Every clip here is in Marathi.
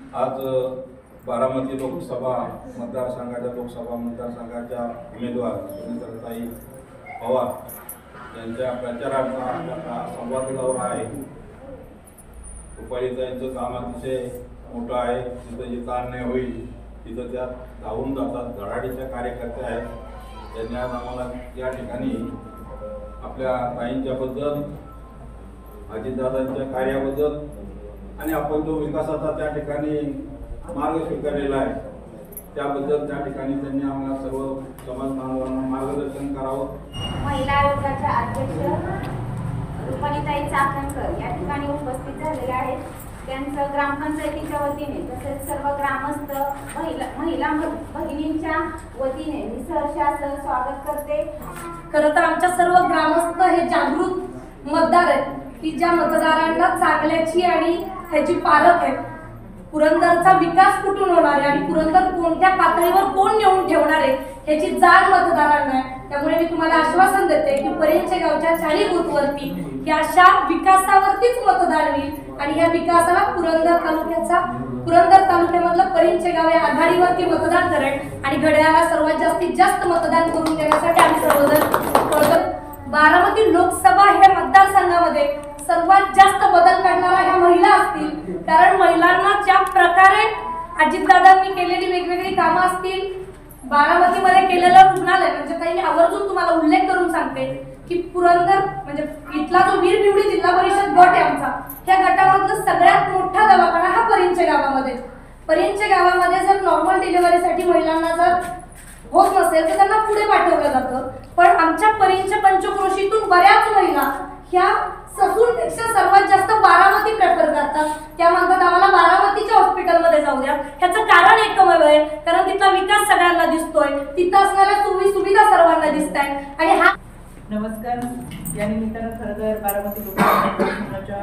आज बारामती लोकसभा मतदारसंघाच्या उमेदवार सुनीताताई पवार यांच्या प्रचाराचा संवाद दौरा आहे। रुपालीताईंचं काम अतिशय मोठं आहे। तिथं जिथं अन्याय होईल तिथं त्या धावून जातात। धडाडीच्या कार्यकर्ते आहेत। त्यांनी आज आम्हाला या ठिकाणी आपल्या ताईंच्याबद्दल, अजितदादांच्या कार्याबद्दल आणि आपण जो विकासाचा त्या ठिकाणी मार्ग स्वीकारलेला आहे त्याबद्दल त्या ठिकाणी त्यांनी आम्हाला सर्व समाज बांधवांना मार्गदर्शन करावं। महिला आयोगाच्या अध्यक्ष रुपालीताई चाकणकर या ठिकाणी उपस्थित झालेले आहेत। त्यांचं ग्रामपंचायतीच्या वतीने तसेच सर्व ग्रामस्थ महिला भगिनींच्या वतीने मी सहर्ष असं स्वागत करते। खरं तर आमच्या सर्व ग्रामस्थ हे जागृत मतदार आहेत की ज्या मतदारांना चांगल्याची आणि ह्याची पारख आहे। पुरंदरचा विकास कुठून होणार आहे आणि पुरंदर कोणत्या पातळीवर कोण नेऊन ठेवणार आहे ह्याची जाण मतदारांना आहे। त्यामुळे मी तुम्हाला आश्वासन देते की परिंचे गावच्या 40 बूथवरती या अशा विकासावरतीच मतदान होईल आणि या विकासाला पुरंदर तालुक्यामधलं परिंचे गाव या आघाडीवरती मतदान करेल आणि घड्याळाला सर्वात जास्तीत जास्त मतदान करून देण्यासाठी आम्ही सर्वजण बारामती लोकसभा हे मतदारसंघामध्ये सर्वात जास्त बदल करणारा ह्या महिला असतील। कारण महिलांना ज्या प्रकारे अजितदादांनी केलेली वेगवेगळी कामं असतील, बारामतीमध्ये केलेलं रुग्णालय म्हणजे काही मी आवर्जून तुम्हाला उल्लेख करून सांगते की पुरंदर म्हणजे इथला जो वीर बिवडी जिल्हा परिषद गट आहे आमचा, ह्या गटामधलं सगळ्यात मोठा दवाखाना हा परिंचे गावामध्ये जर नॉर्मल डिलिव्हरीसाठी महिलांना जर होत नसेल तर त्यांना पुढे पाठवलं जातं। पण आमच्या परिंचे पंचक्रोशीतून बऱ्याच महिला ह्या ससूनपेक्षा सर्वात जास्त बारामती प्रेफर करतात। त्या म्हणतात आम्हाला बारामतीच्या हॉस्पिटलमध्ये जाऊ द्या। ह्याचं कारण एकमेव आहे, कारण तिथला विकास सगळ्यांना दिसतोय, तिथं असणाऱ्या सुविधा सर्वांना दिसत आहेत। आणि हा नमस्कार। या निमित्तानं खरं तर बारामती लोकसभेच्या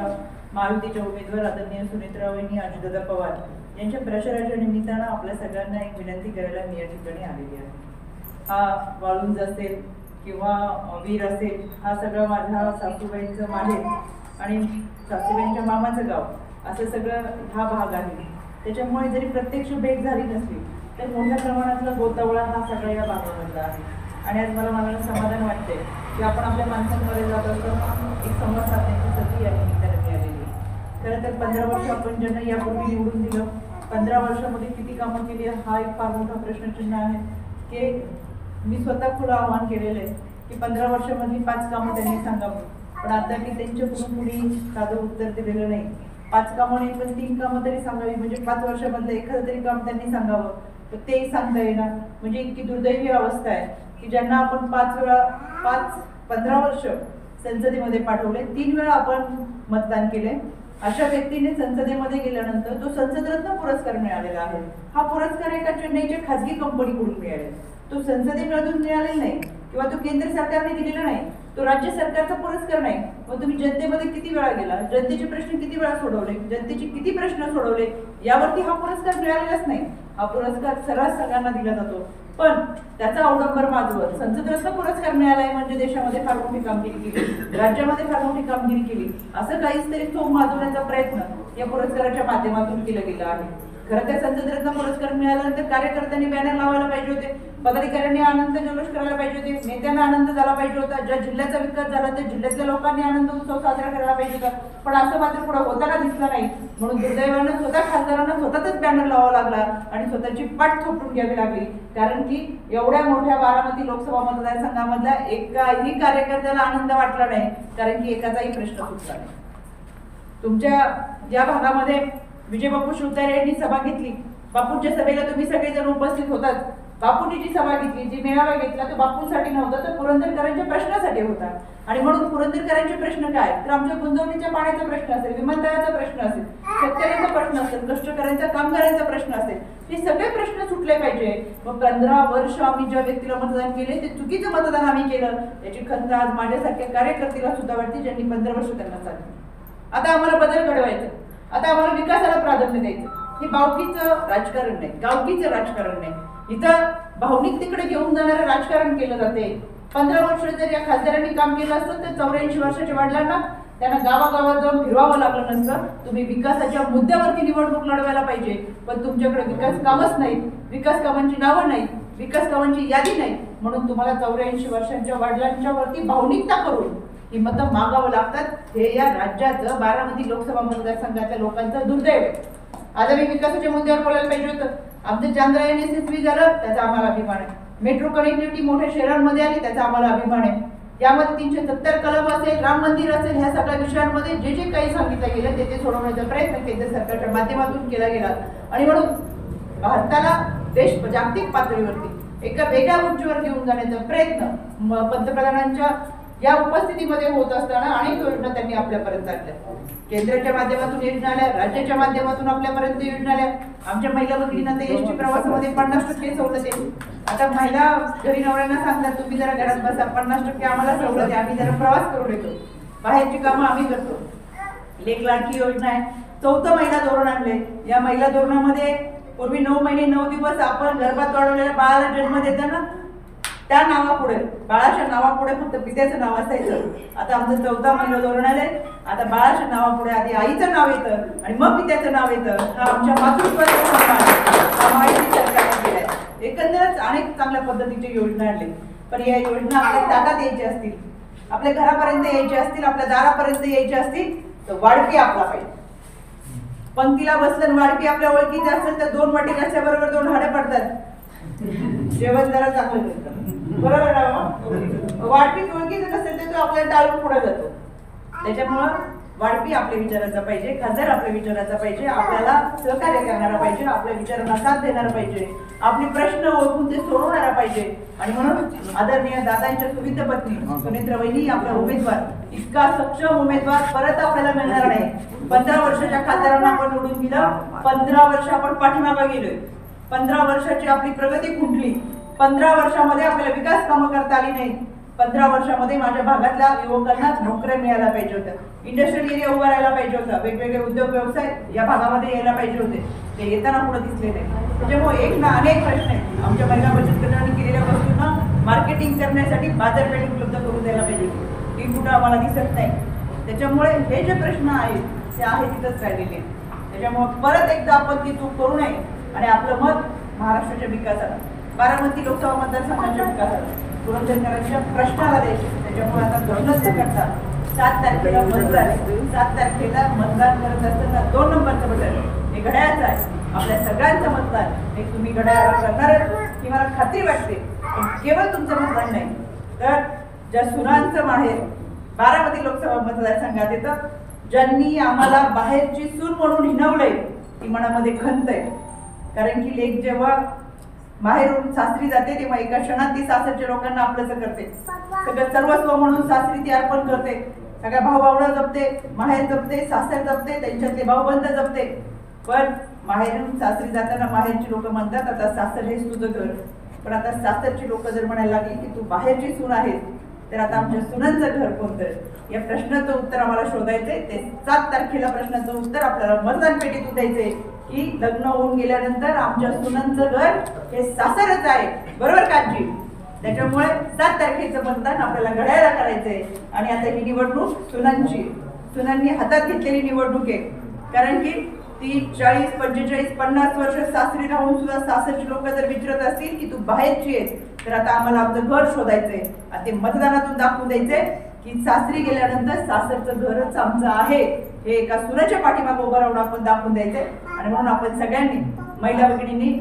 महायुतीच्या उमेदवार आदरणीय सुनीताताई अजितदादा पवार यांच्या प्रचाराच्या निमित्तानं आपल्या सगळ्यांना एक विनंती करायला मी या ठिकाणी आलेली आहे। हा वाळुंज असेल किंवा वीर असेल, हा सगळं माझ्या सासूबाईंचं माहेर आणि सासूबाईंच्या मामाचं गाव असं सगळं हा भाग आहे। त्याच्यामुळे जरी प्रत्यक्ष भेट झाली नसली तर मोठ्या प्रमाणातला गोतावळा हा सगळा या भागामधला आहे। आणि आज मला समाधान वाटते की आपण आपल्या माणसांमध्ये जात असतो एक संवाद साधण्याची संधी या निमित्ताने मिळालेली आहे। खरं तर 15 वर्ष आपण ज्यांना यापूर्वी निवडून दिलं, 15 वर्षामध्ये किती कामं केली हा एक फार मोठा प्रश्नचिन्ह आहे। की मी स्वतः पुढं आव्हान केलेलं आहे की 15 वर्षामध्ये 5 कामं त्यांनी सांगावं, पण आता की त्यांच्या कुणी साधं उत्तर दिलेलं नाही। 5 कामं नाही पण 3 कामं तरी सांगावी, म्हणजे 5 वर्षामधलं एखादं तरी काम त्यांनी सांगावं, तर तेही सांगता येणार। म्हणजे इतकी दुर्दैवी अवस्था आहे की ज्यांना आपण 15 वर्ष संसदेमध्ये पाठवले, 3 वेळा आपण मतदान केले, अशा व्यक्तीने संसदेमध्ये गेल्यानंतर तो संसदरत्न पुरस्कार मिळालेला आहे। हा पुरस्कार एका चेन्नईच्या खासगी कंपनीकडून मिळालेला, तो संसदेमधून मिळालेला नाही किंवा तो केंद्र सरकारने दिलेला नाही, तो राज्य सरकारचा पुरस्कार नाही। मग तुम्ही जनतेमध्ये किती वेळा गेला, जनतेचे प्रश्न किती वेळा सोडवले, जनतेचे किती प्रश्न सोडवले, यावरती हा पुरस्कार मिळालेलाच नाही। हा पुरस्कार सर्रास सगळ्यांना दिला जातो, पण त्याचा अवडंबर माजवत संसदरत्न पुरस्कार मिळालाय म्हणजे देशामध्ये फार मोठी कामगिरी केली, राज्यामध्ये फार मोठी कामगिरी केली, असं काहीच तरी चोख माजवण्याचा प्रयत्न या पुरस्काराच्या माध्यमातून केला गेला आहे। खरं तर संसदरत्न पुरस्कार मिळाल्यानंतर कार्यकर्त्यांनी बॅनर लावायला पाहिजे होते, पदाधिकाऱ्यांनी आनंद जल्लोष करायला पाहिजे होते, नेत्यांना आनंद झाला पाहिजे होता, ज्या जिल्ह्याचा विकास झाला त्या जिल्ह्यातल्या लोकांनी आनंद उत्सव साजरा करायला पाहिजे होता, पण असं मात्र पुढे होताना दिसलं नाही। म्हणून दुर्दैवानं स्वतः खासदारांना स्वतःच बॅनर लावावा लागला आणि स्वतःची पाठ थोपटून घ्यावी लागली, कारण की एवढ्या मोठ्या बारामती लोकसभा मतदारसंघामधल्या एकाही कार्यकर्त्याला आनंद वाटला नाही, कारण की एकाचाही प्रश्न सुटला नाही। तुमच्या ज्या भागामध्ये विजय बापू शिवतारे यांनी सभा घेतली, बापूंच्या सभेला तुम्ही सगळेजण उपस्थित होतात, बापूंनी जी सभा घेतली, जी मेळावा घेतला तो बापूंसाठी नव्हता, तर पुरंदरकरांच्या प्रश्नासाठी होता। आणि म्हणून पुरंदरकरांचे प्रश्न काय, तर आमच्या गुंजवणीच्या पाण्याचा प्रश्न असेल, विमानतळाचा प्रश्न असेल, शेतकऱ्यांचा प्रश्न असेल, कष्टकऱ्यांचा कामगारांचा प्रश्न असेल, हे सगळे प्रश्न सुटले पाहिजे। मग 15 वर्ष आम्ही ज्या व्यक्तीला मतदान केले ते चुकीचं मतदान आम्ही केलं, याची खंत आज माझ्यासारख्या कार्यकर्त्याला सुद्धा वाटते ज्यांनी 15 वर्ष त्यांना साथ दिली। आता आम्हाला बदल घडवायचा, आता आम्हाला विकासाला प्राधान्य द्यायचं। हे बावकीचं राजकारण नाही, गावकीचं राजकारण नाही, इथं भावनिकतेकडे घेऊन जाणारं राजकारण केलं जाते। 15 वर्ष जर या खासदारांनी काम केलं असतं तर 84 वर्षाच्या वडिलांना त्यांना गावागावात जाऊन फिरवावं लागलं नसतं. तुम्ही विकासाच्या मुद्द्यावरती निवडणूक लढवायला पाहिजे, पण तुमच्याकडे विकास कामच नाहीत, विकास कामांची नावं नाहीत, विकास कामांची यादी नाही, म्हणून तुम्हाला 84 वर्षांच्या वडिलांच्या वरती भावनिकता करून ही मतं मागावं लागतात. हे या राज्याचं बारामती लोकसभा मतदारसंघाच्या लोकांचं दुर्दैव आहे. आज आम्ही विकासाच्या मुद्द्यावर बोलायला पाहिजे होतं. आमचं चांद्रयान यशस्वी झालं त्याचा आम्हाला अभिमान आहे. मेट्रो कनेक्टिव्हिटी मोठ्या शहरांमध्ये आली त्याचा आम्हाला अभिमान आहे. यामध्ये 370 कलम असेल, राम मंदिर असेल, ह्या सगळ्या विषयांमध्ये जे जे काही सांगितलं गेलं ते सोडवण्याचा प्रयत्न केंद्र सरकारच्या माध्यमातून केला गेला आणि म्हणून भारताला देश जागतिक पातळीवरती एका वेगळ्या उंचीवर घेऊन जाण्याचा प्रयत्न पंतप्रधानांच्या या उपस्थितीमध्ये होत असताना अनेक योजना त्यांनी आपल्यापर्यंत आणल्या. केंद्राच्या माध्यमातून योजना आल्या, राज्याच्या माध्यमातून आपल्यापर्यंत योजना आल्या. आमच्या महिला भगिनींना ते एसटी प्रवासामध्ये 50% सवलत आहे. आता महिला घरी नवऱ्यांना सांगतात तुम्ही जरा घरात बसा, 50% आम्हाला सवलत आहे, आम्ही जरा प्रवास करून येतो, बाहेरची कामं आम्ही करतो. लेक लाडकी योजना आहे, 4थं महिला धोरण आणले. या महिला धोरणामध्ये पूर्वी 9 महिने 9 दिवस आपण गर्भात वाढवलेल्या बाळाला जन्म देताना त्या नावापुढे, बाळाच्या नावापुढे फक्त पित्याचं नाव असायचं. आता आमचं 14 महिला धोरण आलंय. आता बाळाच्या नावापुढे आधी आईचं नाव येतं आणि मग पित्याचं नाव येतं. हा आमच्या मातृत्वाचा सन्मान माहिती सरकारने केलाय. एकंदरच अनेक चांगल्या पद्धतीच्या योजना आणले. पण या योजना आपल्या ताटात यायच्या असतील, आपल्या घरापर्यंत यायच्या असतील, आपल्या दारापर्यंत यायच्या असतील तर वाढपी आपला पाहिजे. पंक्तीला बसलं वाढपी आपल्या ओळखीचे असेल तर 2 वाटी रस्त्याबरोबर 2 हाडे पडतात. जेवण जरा चांगलं मिळतं, बरोबर ना? वाढपी ओळखीचं नसेल तर तो आपल्याला टाळून पुढे जातो. त्याच्यामुळं वाढपी आपल्या विचाराचा पाहिजे, खासदार आपल्या विचाराचा पाहिजे, आपल्याला सहकार्य करणारा पाहिजे, आपल्या विचारांना साथ देणारा पाहिजे, आपले प्रश्न ओळखून ते सोडवणारा पाहिजे. आणि म्हणून आदरणीय दादांच्या सुविध पत्नी सुनेत्र वहिनी आपला उमेदवार, इतका सक्षम उमेदवार परत आपल्याला मिळणार नाही. 15 वर्षाच्या खासदारांना आपण निवडून दिलं, 15 वर्ष आपण पाठीमागे गेलोय, 15 वर्षाची आपली प्रगती खुंटली, 15 वर्षामध्ये आपल्याला विकास कामं करता आली नाही. 15 वर्षामध्ये माझ्या भागातल्या युवकांना नोकऱ्या मिळायला पाहिजे होत्या, इंडस्ट्रियल एरिया उभा राहायला पाहिजे होता, वेगवेगळे उद्योग व्यवसाय या भागामध्ये यायला पाहिजे होते, ते येताना पुढे दिसले नाही. त्याच्यामुळे एक ना अनेक प्रश्न आहेत. आमच्या महिला बचत गटाने केलेल्या वस्तूंना मार्केटिंग करण्यासाठी बाजारपेठ उपलब्ध करून द्यायला पाहिजे, ती कुठं आम्हाला दिसत नाही. त्याच्यामुळे हे जे प्रश्न आहेत ते आहे तिथंच राहिलेले आहेत. त्याच्यामुळे परत एकदा आपण ती चूक करू नये आणि आपलं मत महाराष्ट्राच्या विकासाला, बारामती लोकसभा मतदारसंघाच्या विकासाला, पुरंदरकरांच्या प्रश्नाला द्यायचे. त्याच्यामुळे आता धोरणच करता 7 तारखेला मतदान आहे. 7 तारखेला मतदान करत असताना 2 नंबरचं बटन हे घड्याळाचं आहे. आपल्या सगळ्यांचं मतदान हे तुम्ही घड्याळावर करणारच ही मला खात्री वाटते. पण केवळ तुमचं मतदान नाही तर ज्या सुनांचं माहेर बारामती लोकसभा मतदारसंघात येतं, ज्यांनी आम्हाला बाहेरची सून म्हणून हिणवलंय ती मनामध्ये खंत आहे. कारण की लेक जेव्हा माहेरून सासरी जाते तेव्हा एका क्षणात ती सासरच्या लोकांना आपलंच करते, सगळं सर्वस्व म्हणून सासरी ती अर्पण करते, सगळ्या भाऊ जपते, माहेर जपते, सासर जपते, त्यांच्यातले भाऊबंद जपते. पण माहेरून सासरी जाताना माहेरची लोक म्हणतात आता सासर हेच तुझं घर. पण आता सासरची लोक जर म्हणायला लागली की तू बाहेरची सून आहेस तर आता आमच्या सुनांचं घर कोणतं, या प्रश्नाचं उत्तर आम्हाला शोधायचंय. ते 7 तारखेला प्रश्नाचं उत्तर आपल्याला मतदान पेटीतून द्यायचंय की लग्न होऊन गेल्यानंतर आमच्या सुनांचं घर हे सासरच आहे, बरोबर का आजी? त्याच्यामुळे 7 तारखेचं मतदान आपल्याला घड्याळाला करायचंय. आणि आता ही निवडणूक सुनांनी हातात घेतलेली निवडणूक आहे. कारण की ती 40, 45, 50 वर्ष सासरी राहून सुद्धा सासरची लोक जर विचारत असतील की तू बाहेरची आहेस तर आता आम्हाला आमचं घर शोधायचंय आणि ते मतदानातून दाखवून द्यायचंय की सासरी गेल्यानंतर सासरचं घरच आमचं आहे हे एका सुनाच्या पाठीमागे उभं राहून आपण दाखवून द्यायचंय. आणि म्हणून आपण सगळ्यांनी महिला भगिनींनी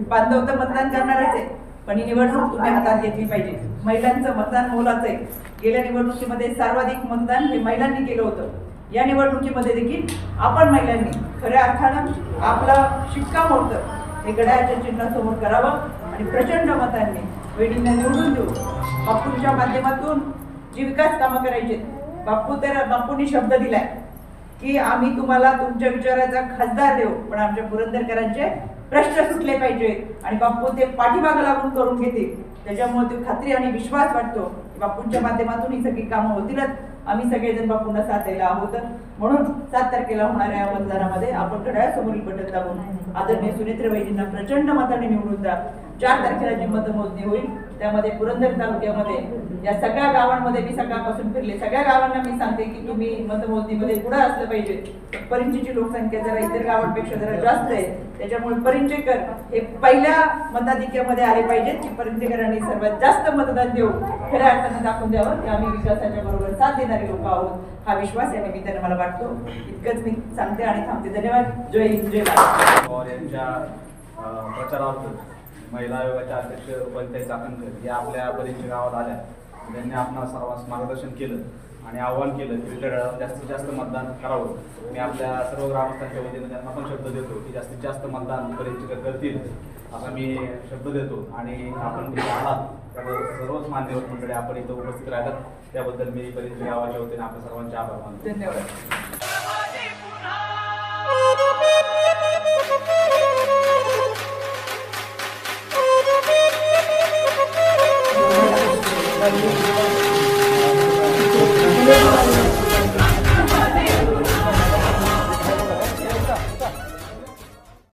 बांधव तर मतदान करणारच आहे, पण ही निवडणूक तुम्ही हातात घेतली पाहिजे. महिलांचं मतदान मोलाचं आहे. गेल्या निवडणुकीमध्ये सर्वाधिक मतदान हे महिलांनी केलं होतं. या निवडणुकीमध्ये देखील आपण महिलांनी खऱ्या अर्थानं आपला शिक्कामोर्तब हे घड्याळाच्या चिन्हासमोर करावं आणि प्रचंड मतांनी वहिनींना निवडून देऊ. बापूंच्या माध्यमातून जी विकास कामं करायची, बापूंनी शब्द दिलाय की आम्ही तुम्हाला तुमच्या विचाराचा खासदार देऊ, पण आमच्या पुरंदरकरांचे प्रश्न सुटले पाहिजेत आणि बापू ते पाठीमागे लागून करून घेतील. त्याच्यामुळे ती खात्री आणि विश्वास वाटतो की बापूंच्या माध्यमातून ही सगळी कामं होतीलच. आम्ही सगळेजण बापूंना साथ द्यायला आहोत. म्हणून 7 तारखेला होणाऱ्या मतदानामध्ये आपण घड्याळासमोरील बटन दाबून आदरणीय सुनेत्र वहिनींना प्रचंड मताने निवडून द्या. 4 तारखेला जी मतमोजणी होईल त्यामध्ये पुरंदर तालुक्यामध्ये या सगळ्या गावांमध्ये मी सकाळपासून फिरले, सगळ्या गावांना मी सांगते की तुम्ही मतमोजणीमध्ये पुढे असलं पाहिजे। परिंचीची लोकसंख्या जरा इतर गावांपेक्षा जरा जास्त आहे, त्याच्यामुळे परिंचेकर हे पहिल्या मताधिक्यामध्ये आले पाहिजेत की परिंचेकरांनी सर्वात जास्त मतदान देऊन खऱ्या अर्थानं दाखवून द्यावं की आम्ही विकासाच्या बरोबर साथ देणारे लोक आहोत हा विश्वास या निमित्ताने मला वाटतो। इतकंच मी सांगते आणि थांबते। धन्यवाद। जय हिंद, जय भारत। पवार यांच्या प्रचारार्थ महिला आयोगाच्या अध्यक्ष रुपालीताई चाकणकर या आपल्या परिचय गावात आल्या। त्यांनी आपणा सर्वांस मार्गदर्शन केलं आणि आवाहन केलं की विठ्ठलरावांना जास्तीत जास्त मतदान करावं। मी आपल्या सर्व ग्रामस्थांच्या वतीने त्यांना पण शब्द देतो की जास्तीत जास्त मतदान परिचय करतील असा मी शब्द देतो। आणि आपण जे आहात त्याबद्दल सर्वच मान्यवर मंडळी आपण इथं उपस्थित राहिलात त्याबद्दल मी परिचय गावाच्या वतीने आपल्या सर्वांचे आभार मानतो। धन्यवाद।